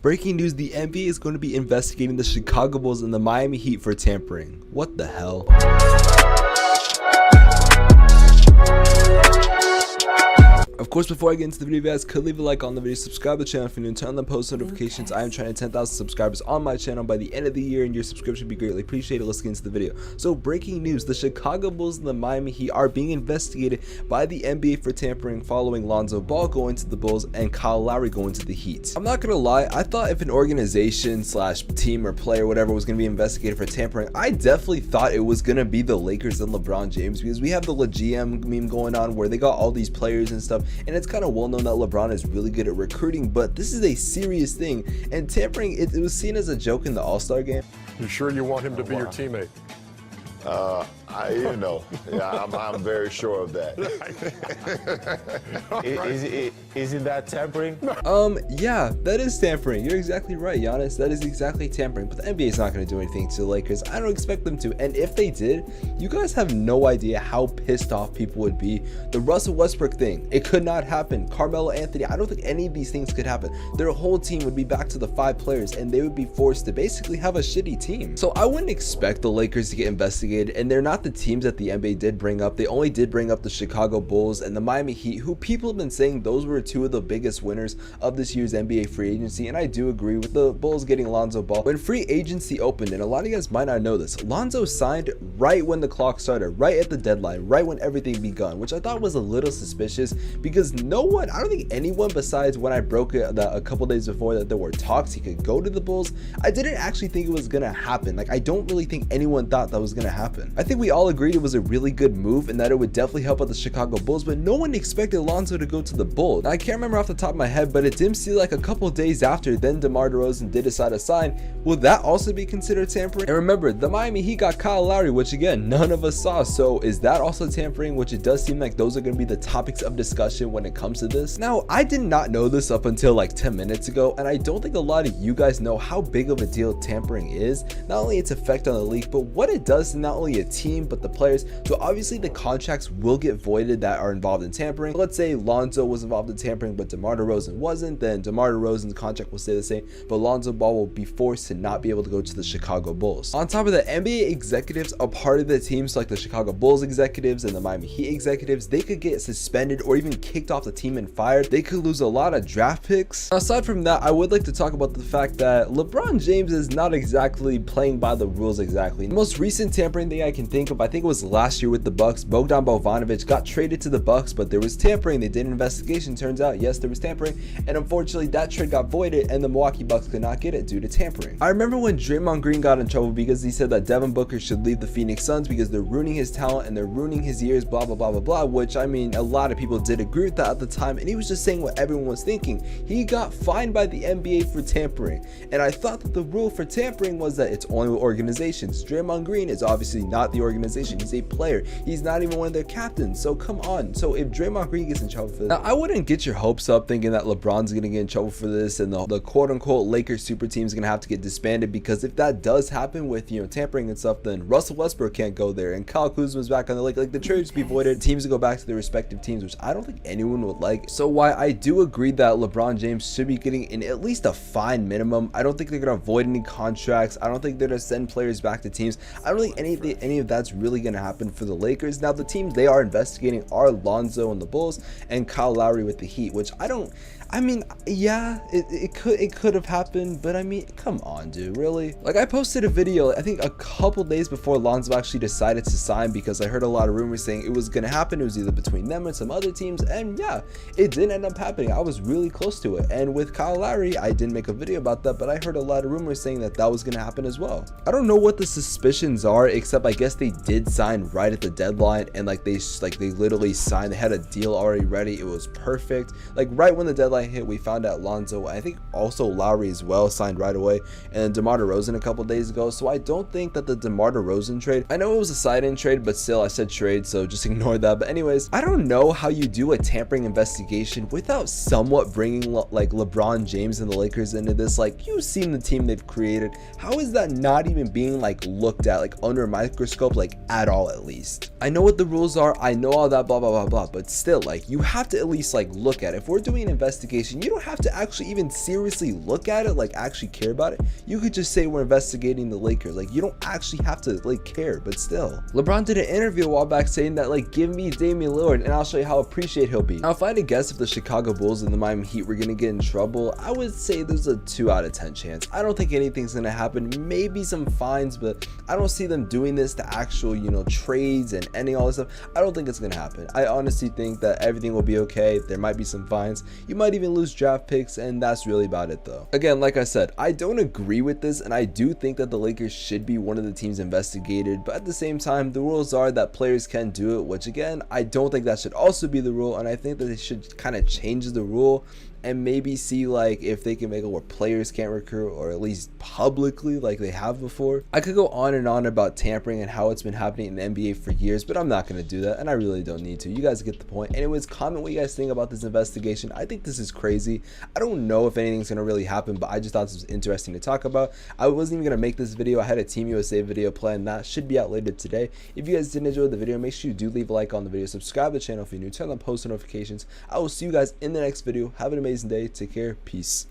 Breaking news, the NBA is going to be investigating the Chicago Bulls and the Miami Heat for tampering. What the hell? Of course, before I get into the video, guys, could leave a like on the video, subscribe to the channel if you're new, turn on the post notifications. I am trying to 10,000 subscribers on my channel by the end of the year, and your subscription would be greatly appreciated. Let's get into the video. So, breaking news, the Chicago Bulls and the Miami Heat are being investigated by the NBA for tampering following Lonzo Ball going to the Bulls and Kyle Lowry going to the Heat. I'm not gonna lie, I thought if an organization slash team or player, whatever, was gonna be investigated for tampering, I definitely thought it was gonna be the Lakers and LeBron James, because we have the GM meme going on where they got all these players and stuff, and it's kind of well known that LeBron is really good at recruiting, but this is a serious thing, and tampering, it was seen as a joke in the All-Star game. You sure you want him to be your teammate? I'm very sure of that. Isn't that tampering? Yeah, that is tampering. You're exactly right, Giannis. That is exactly tampering. But the NBA is not going to do anything to the Lakers. I don't expect them to. And if they did, you guys have no idea how pissed off people would be. The Russell Westbrook thing, it could not happen. Carmelo Anthony, I don't think any of these things could happen. Their whole team would be back to the 5 players, and they would be forced to basically have a shitty team. So I wouldn't expect the Lakers to get investigated, and they're not the teams that the NBA did bring up. They only did bring up the Chicago Bulls and the Miami Heat, who people have been saying those were two of the biggest winners of this year's NBA free agency, and I do agree with the Bulls getting Lonzo Ball. When free agency opened, and a lot of you guys might not know this, Lonzo signed right when the clock started, right at the deadline, right when everything begun, which I thought was a little suspicious, because no one, I don't think anyone besides when I broke it a couple days before that there were talks he could go to the Bulls, I didn't actually think it was gonna happen. Like, I don't really think anyone thought that was gonna happen. I think we all agreed it was a really good move and that it would definitely help out the Chicago Bulls, but no one expected Lonzo to go to the Bulls. Now, I can't remember off the top of my head, but it did seem like a couple days after, then DeMar DeRozan did decide to sign. Will that also be considered tampering? And remember, the Miami Heat got Kyle Lowry, which again, none of us saw. So is that also tampering? Which it does seem like those are going to be the topics of discussion when it comes to this. Now, I did not know this up until like 10 minutes ago, and I don't think a lot of you guys know how big of a deal tampering is. Not only its effect on the league, but what it does to not only a team, but the players. So obviously the contracts will get voided that are involved in tampering. Let's say Lonzo was involved in tampering, but DeMar DeRozan wasn't, then DeMar DeRozan's contract will stay the same, but Lonzo Ball will be forced to not be able to go to the Chicago Bulls. On top of that, NBA executives are part of the teams, like the Chicago Bulls executives and the Miami Heat executives. They could get suspended or even kicked off the team and fired. They could lose a lot of draft picks. Aside from that, I would like to talk about the fact that LeBron James is not exactly playing by the rules exactly. The most recent tampering thing I can think of, I think it was last year with the Bucks. Bogdan Bogdanovic got traded to the Bucks, but there was tampering. They did an investigation. Turns out, yes, there was tampering, and unfortunately that trade got voided and the Milwaukee Bucks could not get it due to tampering. I remember when Draymond Green got in trouble because he said that Devin Booker should leave the Phoenix Suns because they're ruining his talent and they're ruining his years, blah blah blah blah blah, which, I mean, a lot of people did agree with that at the time, and he was just saying what everyone was thinking. He got fined by the NBA for tampering, and I thought that the rule for tampering was that it's only with organizations. Draymond Green is obviously not the organization. He's a player. He's not even one of their captains, so come on. So if Draymond Green gets in trouble for this, now I wouldn't get your hopes up thinking that LeBron's gonna get in trouble for this and the quote-unquote Lakers super team is gonna have to get disbanded, because if that does happen with, you know, tampering and stuff, then Russell Westbrook can't go there and Kyle Kuzma's back on the lake. Like, the trades be voided, teams will go back to their respective teams, which I don't think anyone would like. So while I do agree that LeBron James should be getting in at least a fine minimum, I don't think they're gonna void any contracts. I don't think they're gonna send players back to teams. I don't think any of that's really gonna happen for the Lakers. Now, the teams they are investigating are Lonzo and the Bulls and Kyle Lowry with the Heat, which I mean, yeah, it could have happened, but I mean, come on, dude, really? Like, I posted a video, I think a couple days before Lonzo actually decided to sign, because I heard a lot of rumors saying it was gonna happen. It was either between them and some other teams, and yeah, it didn't end up happening. I was really close to it. And with Kyle Lowry, I didn't make a video about that, but I heard a lot of rumors saying that that was gonna happen as well. I don't know what the suspicions are, except I guess they did sign right at the deadline, and like they literally signed. They had a deal already ready. It was perfect. Like, right when the deadline hit, we found out Lonzo, I think also Lowry as well, signed right away, and DeMar DeRozan a couple days ago. So I don't think that the DeMar DeRozan trade, I know it was a side-in trade, but still, I said trade, so just ignore that. But anyways, I don't know how you do a tampering investigation without somewhat bringing like LeBron James and the Lakers into this. Like, you've seen the team they've created. How is that not even being like looked at like under a microscope, like at all? At least I know what the rules are, I know all that blah blah blah blah, but still, like, you have to at least like look at it. If we're doing an investigation investigation, you don't have to actually even seriously look at it, like actually care about it. You could just say we're investigating the Lakers. Like, you don't actually have to like care, but still. LeBron did an interview a while back saying that like, give me Damian Lillard and I'll show you how appreciated he'll be. Now, if I had to guess if the Chicago Bulls and the Miami Heat were gonna get in trouble, I would say there's a 2 out of 10 chance. I don't think anything's gonna happen. Maybe some fines, but I don't see them doing this to actual, you know, trades and ending all this stuff. I don't think it's gonna happen. I honestly think that everything will be okay. There might be some fines. You might even lose draft picks, and that's really about it though. Again, like I said, I don't agree with this, and I do think that the Lakers should be one of the teams investigated, but at the same time, the rules are that players can do it, which again, I don't think that should also be the rule, and I think that they should kind of change the rule and maybe see like if they can make it where players can't recruit, or at least publicly like they have before. I could go on and on about tampering and how it's been happening in the NBA for years, but I'm not going to do that, and I really don't need to. You guys get the point. Anyways, comment what you guys think about this investigation. I think this is crazy. I don't know if anything's going to really happen, but I just thought this was interesting to talk about. I wasn't even going to make this video. I had a Team USA video planned. That should be out later today. If you guys did enjoy the video, make sure you do leave a like on the video, subscribe to the channel if you're new, turn on post notifications. I will see you guys in the next video. Have an amazing day. Take care. Peace.